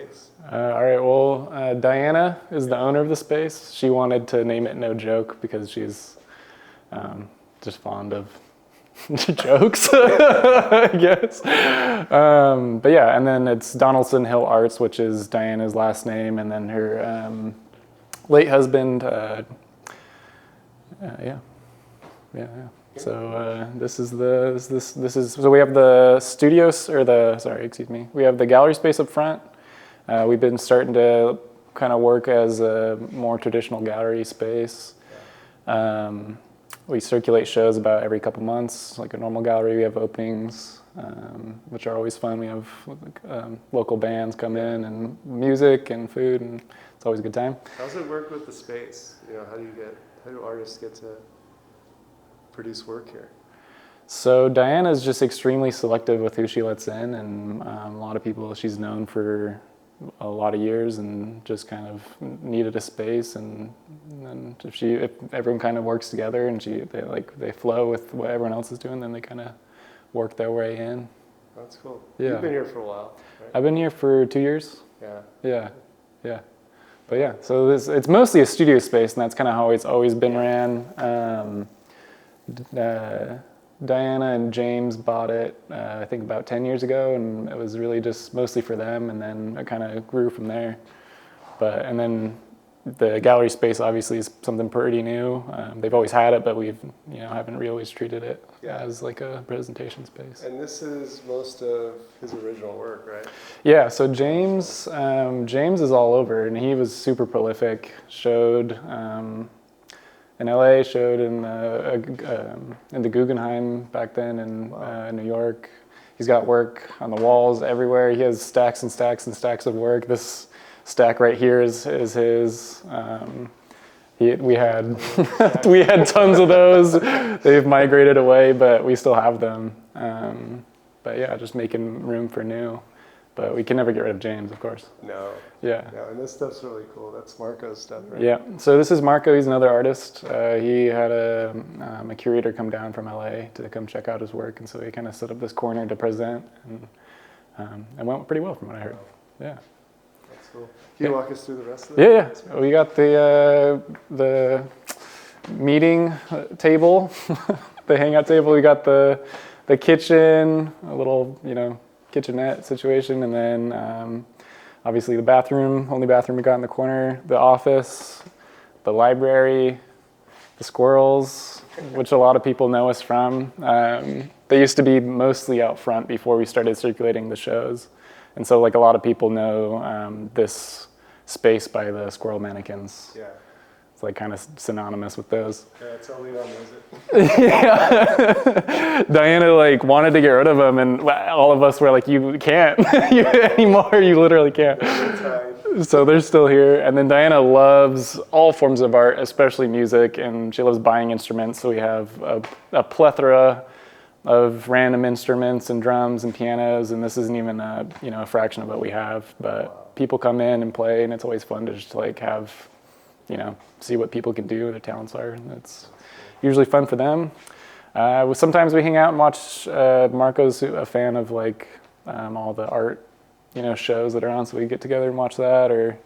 space? All right, well, Diana is the owner of the space. She wanted to name it No Joke because she's just fond of jokes, I guess. But yeah, and then it's Donaldson Hill Arts, which is Diana's last name, and then her late husband. Yeah. So this is so we have the studios we have the gallery space up front. We've been starting to kind of work as a more traditional gallery space. We circulate shows about every couple months, like a normal gallery. We have openings, which are always fun. We have local bands come in and music and food, and it's always a good time. How does it work with the space? How do artists get to produce work here? So Diana's just extremely selective with who she lets in, and a lot of people she's known for a lot of years, and just kind of needed a space, and if everyone kind of works together and they flow with what everyone else is doing, then they kind of work their way in. That's cool. Yeah. You've been here for a while, right? I've been here for 2 years. Yeah. But yeah, so it's mostly a studio space, and that's kind of how it's always been ran. Diana and James bought it, I think about 10 years ago, and it was really just mostly for them, and then it kind of grew from there. And then the gallery space obviously is something pretty new. They've always had it, but we've haven't really always treated it as like a presentation space. And this is most of his original work, right? Yeah, so James is all over, and he was super prolific. Showed in LA, showed in the Guggenheim back then in New York. He's got work on the walls everywhere. He has stacks and stacks and stacks of work. This stack right here is his. We had we had tons of those. They've migrated away, but we still have them. But yeah, just making room for new. But we can never get rid of James, of course. No. Yeah. No, and this stuff's really cool. That's Marco's stuff, right? Yeah. So this is Marco. He's another artist. He had a curator come down from LA to come check out his work, and so he kind of set up this corner to present, and it went pretty well from what I heard. Yeah. That's cool. Can you walk us through the rest of it? Yeah. We got the meeting table, the hangout table. We got the kitchen, a little kitchenette situation, and then obviously the bathroom, only bathroom we got in the corner, the office, the library, the squirrels, which a lot of people know us from. They used to be mostly out front before we started circulating the shows, and so like a lot of people know this space by the squirrel mannequins. Yeah. It's like kind of synonymous with those. Yeah, it's all lead on music. Yeah. Diana wanted to get rid of them, and all of us were like, "You can't anymore. You literally can't." So they're still here. And then Diana loves all forms of art, especially music, and she loves buying instruments. So we have a plethora of random instruments and drums and pianos, and this isn't even a fraction of what we have. But people come in and play, and it's always fun to just have. See what people can do, their talents are, and it's usually fun for them. Sometimes we hang out and watch. Marco's a fan of all the art, shows that are on, so we get together and watch that, or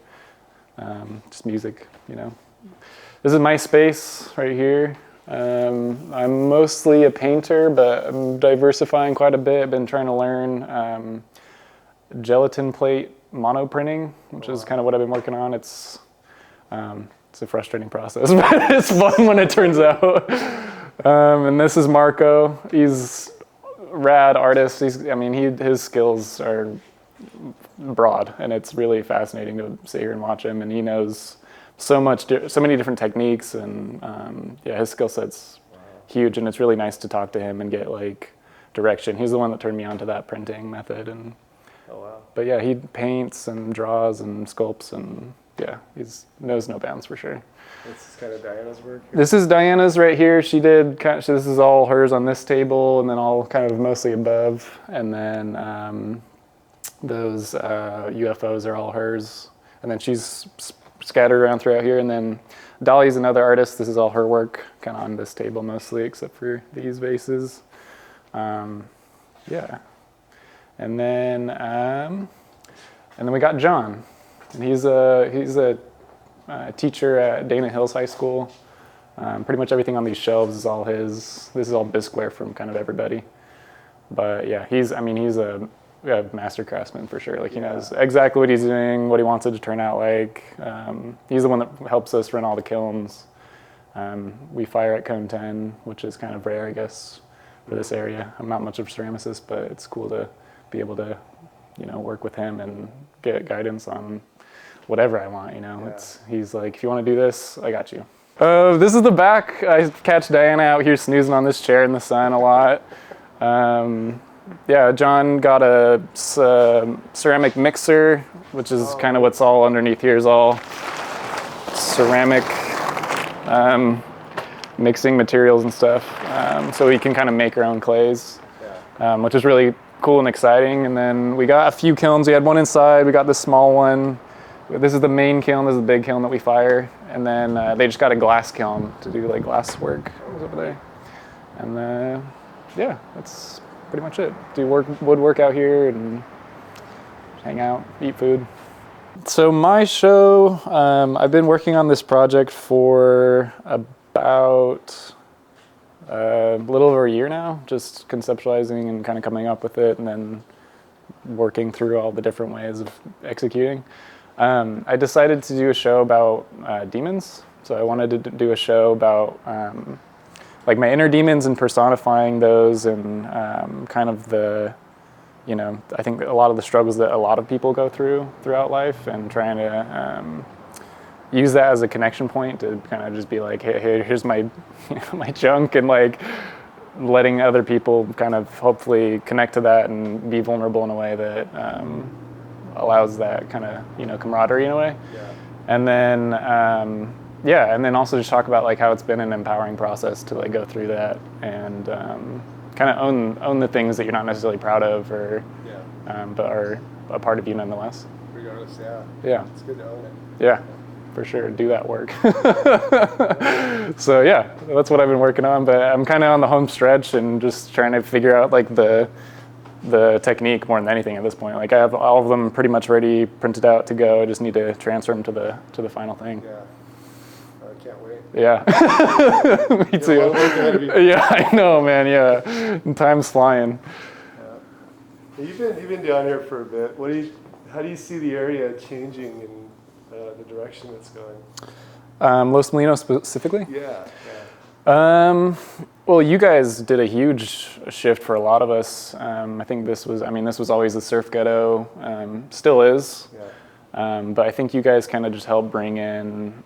just music. This is my space right here. I'm mostly a painter, but I'm diversifying quite a bit. I've been trying to learn gelatin plate monoprinting, which is kind of what I've been working on. It's a frustrating process, but it's fun when it turns out. And this is Marco. He's a rad artist. His skills are broad, and it's really fascinating to sit here and watch him. And he knows so many different techniques, and his skill set's huge. And it's really nice to talk to him and get direction. He's the one that turned me on to that printing method. And but yeah, he paints and draws and sculpts, and he knows no bounds for sure. This is kind of Diana's work here. This is Diana's right here. She did this is all hers on this table, and then all kind of mostly above, and then those UFOs are all hers, and then she's scattered around throughout here. And then Dolly's another artist. This is all her work, kind of on this table mostly, except for these vases. And then And then we got John, and he's a teacher at Dana Hills High School. Pretty much everything on these shelves is all his. This is all bisqueware from kind of everybody. But yeah, he's a master craftsman for sure. Like he knows exactly what he's doing, what he wants it to turn out like. He's the one that helps us run all the kilns. We fire at cone 10, which is kind of rare, I guess, for this area. I'm not much of a ceramicist, but it's cool to be able to, work with him and get guidance on whatever I want. He's like, if you want to do this, I got you. This is the back. I catch Diana out here snoozing on this chair in the sun a lot. John got a ceramic mixer, which is kind of what's all underneath here is all ceramic mixing materials and stuff. So we can kind of make our own clays, which is really cool and exciting. And then we got a few kilns. We had one inside. We got this small one. This is the main kiln. This is the big kiln that we fire. And then they just got a glass kiln to do like glass work over there. And that's pretty much it. Do woodwork out here and hang out, eat food. So my show, I've been working on this project for about a little over a year now, just conceptualizing and kind of coming up with it and then working through all the different ways of executing. I decided to do a show about demons. So I wanted to do a show about like my inner demons and personifying those and kind of the, I think a lot of the struggles that a lot of people go throughout life and trying to use that as a connection point to kind of just be like, hey, here's my my junk, and like letting other people kind of hopefully connect to that and be vulnerable in a way that allows that kind of, camaraderie in a way. Yeah. And then, and then also just talk about like how it's been an empowering process to like go through that and kind of own the things that you're not necessarily proud of or, but are a part of you nonetheless. Regardless, yeah. Yeah. It's good to own it. Yeah, for sure. Do that work. So yeah, that's what I've been working on, but I'm kind of on the home stretch and just trying to figure out like the technique more than anything at this point. Like I have all of them pretty much ready, printed out to go. I just need to transfer them to the final thing. Yeah. I can't wait. Yeah. Me too. Yeah, I know, man. Yeah. Time's flying. Yeah. You've been down here for a bit. How do you see the area changing in the direction it's going? Los Molinos specifically? Yeah. Well, you guys did a huge shift for a lot of us. I think this was always the surf ghetto, still is. Yeah. But I think you guys kind of just helped bring in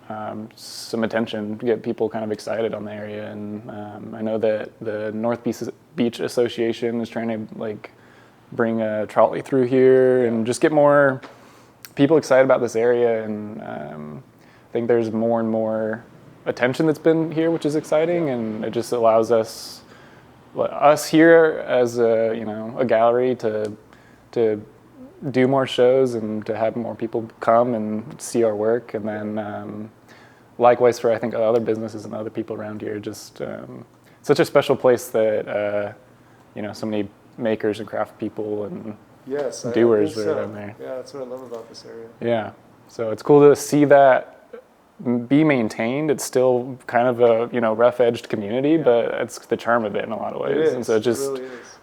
some attention, get people kind of excited on the area. And I know that the North Beach Association is trying to like bring a trolley through here and just get more people excited about this area. And I think there's more and more attention that's been here, which is exciting, and it just allows us here as a gallery to do more shows and to have more people come and see our work, and then likewise for I think other businesses and other people around here. Just such a special place that so many makers and craft people and doers are down there. Yeah, that's what I love about this area. Yeah, so it's cool to see that be maintained. It's still kind of a rough-edged community, but it's the charm of it in a lot of ways. It is. And so just really is.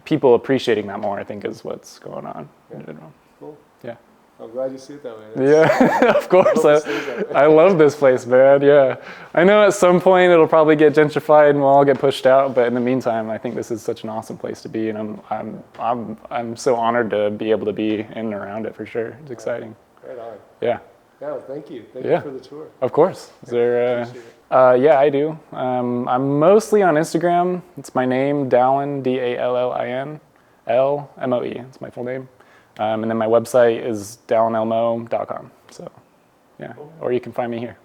People appreciating that more, I think, is what's going on in general. Cool. Yeah. I'm glad you see it that way. Yeah, of course. I love this place, man. Yeah, I know at some point it'll probably get gentrified and we'll all get pushed out. But in the meantime, I think this is such an awesome place to be, and I'm so honored to be able to be in and around it for sure. It's exciting. Right on. Yeah. Yeah, well, thank you. Thank you for the tour. Of course. Is there? Yeah, I do. I'm mostly on Instagram. It's my name, Dallin, Dallin, Lmoe. It's my full name. And then my website is dallinelmo.com. So, yeah. Or you can find me here.